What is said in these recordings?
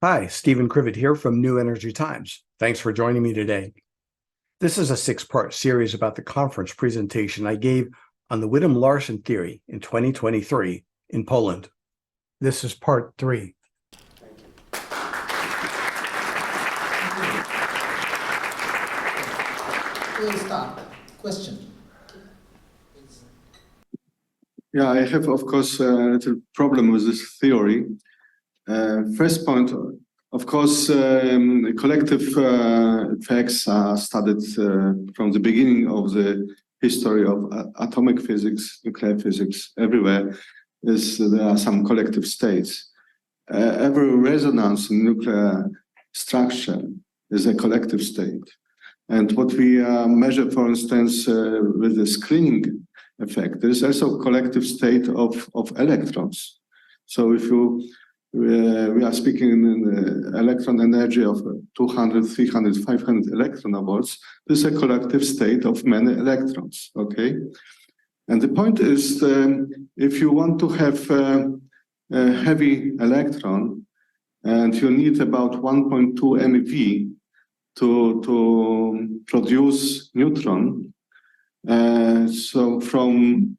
Hi, Stephen Krivit here from New Energy Times. Thanks for joining me today. This is a six-part series about the conference presentation I gave on the Widom-Larsen theory in 2023 in Poland. This is part 3. We'll start. Question. Yeah, I have, of course, a little problem with this theory. First point, of course, collective effects are studied from the beginning of the history of atomic physics, nuclear physics. Everywhere there are some collective states. Every resonance in nuclear structure is a collective state. And what we measure, for instance, with the screening effect, there is also a collective state of electrons. So if we are speaking in the electron energy of 200, 300, 500 electron volts, this is a collective state of many electrons, okay? And the point is, if you want to have a heavy electron, and you need about 1.2 MeV to produce neutron. So from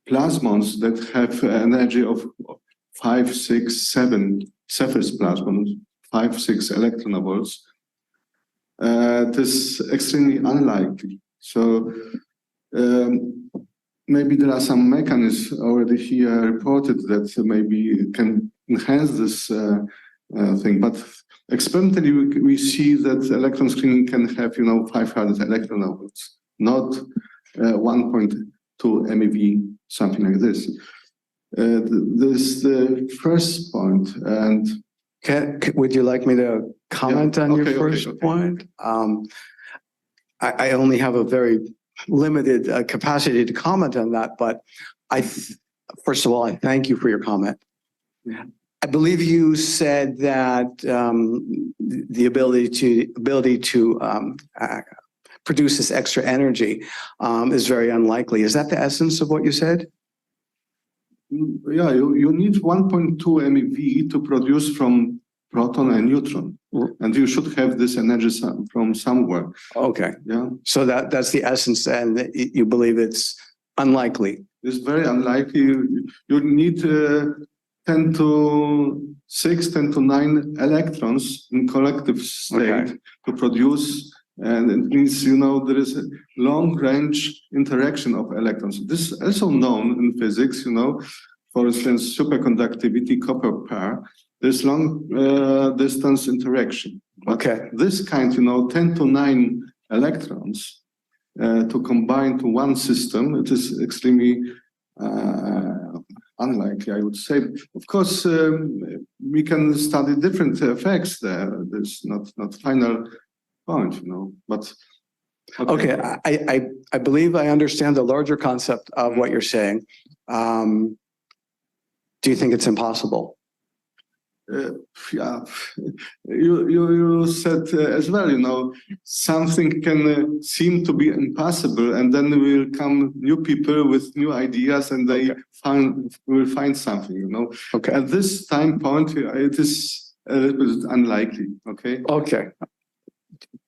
plasmons that have energy of 5, 6, 7, Cepheids plasmons, 5, 6 electron volts, it is extremely unlikely. So maybe there are some mechanisms already here reported that maybe can enhance this thing, but experimentally we see that electron screening can have, 500 electron volts, not 1.2 MeV, something like this. This is the first point. And would you like me to comment on your first point? I only have a very limited capacity to comment on that, but first of all, I thank you for your comment. Yeah. I believe you said that the ability to produce this extra energy is very unlikely. Is that the essence of what you said? Yeah, you need 1.2 MeV to produce from proton and neutron, and you should have this energy from somewhere. Okay. Yeah. So that's the essence, and you believe it's unlikely. It's very unlikely. You need 10 to 6, 10 to 9 electrons in collective state to produce. And it means, there is a long-range interaction of electrons. This is also known in physics, for instance, superconductivity, copper pair, there's long-distance interaction. But this kind, 10 to 9 electrons to combine to one system, it is extremely unlikely, I would say. Of course, we can study different effects there. There's not final point, but okay. I believe I understand the larger concept of what you're saying. Do you think it's impossible? Yeah, you said as well, something can seem to be impossible, and then will come new people with new ideas, and they will find something, Okay. At this time point, it is a little bit unlikely, okay? Okay.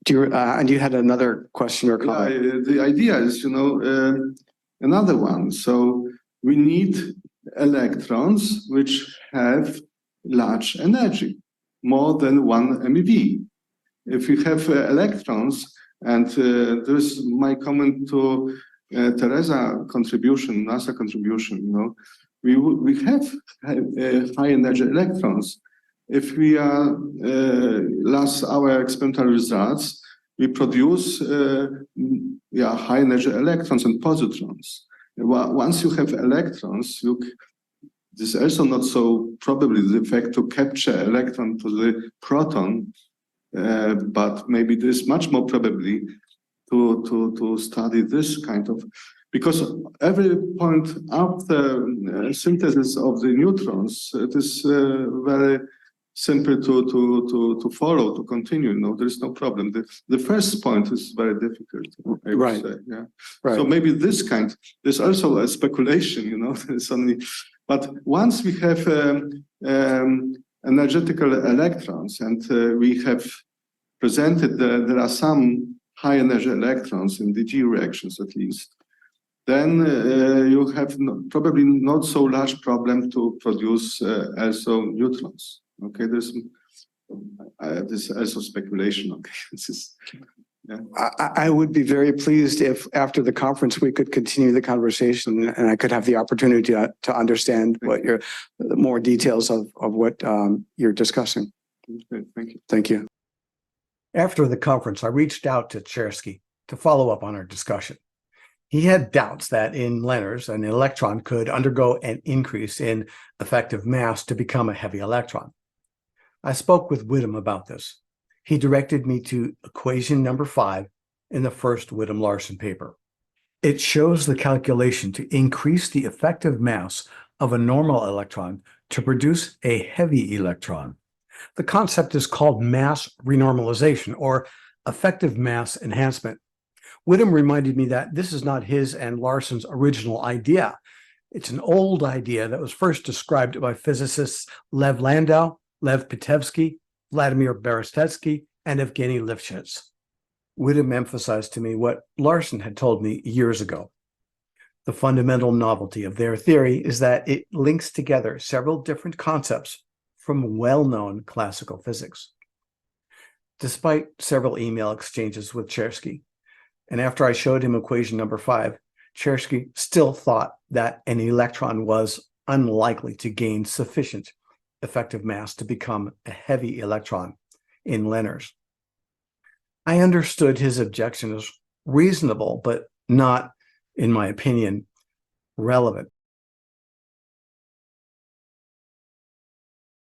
And you had another question or comment? Yeah, the idea is, another one. So we need electrons which have large energy, more than 1 MeV. If you have electrons, and there's my comment to Teresa contribution, NASA contribution, we have high energy electrons. If we are our experimental results, we produce high energy electrons and positrons. Once you have electrons, this is also not so probably the effect to capture electron to the proton, but maybe there's much more probably to study this kind of, because every point after synthesis of the neutrons, it is very simple to follow, to continue. There is no problem. The first point is very difficult, I would say. Yeah. Right. So maybe this kind, there's also a speculation, it's only, but once we have energetical electrons, and we have presented that there are some high energy electrons in DG reactions at least, then you have probably not so large problem to produce also neutrons. Okay, this is also speculation. Okay, this is. Yeah. I would be very pleased if after the conference we could continue the conversation and I could have the opportunity to understand what your more details of what you're discussing. Okay, thank you. Thank you. After the conference, I reached out to Chersky to follow up on our discussion. He had doubts that in LENRs, an electron could undergo an increase in effective mass to become a heavy electron. I spoke with Widom about this. He directed me to equation number 5 in the first Widom-Larsen paper. It shows the calculation to increase the effective mass of a normal electron to produce a heavy electron. The concept is called mass renormalization or effective mass enhancement. Widom reminded me that this is not his and Larsen's original idea. It's an old idea that was first described by physicists Lev Landau, Lev Pitevsky, Vladimir Berestetsky, and Evgeny Lifshitz. Widom emphasized to me what Larsen had told me years ago. The fundamental novelty of their theory is that it links together several different concepts from well-known classical physics. Despite several email exchanges with Chersky, and after I showed him equation number 5, Chersky still thought that an electron was unlikely to gain sufficient effective mass to become a heavy electron in LENRs. I understood his objection as reasonable, but not, in my opinion, relevant.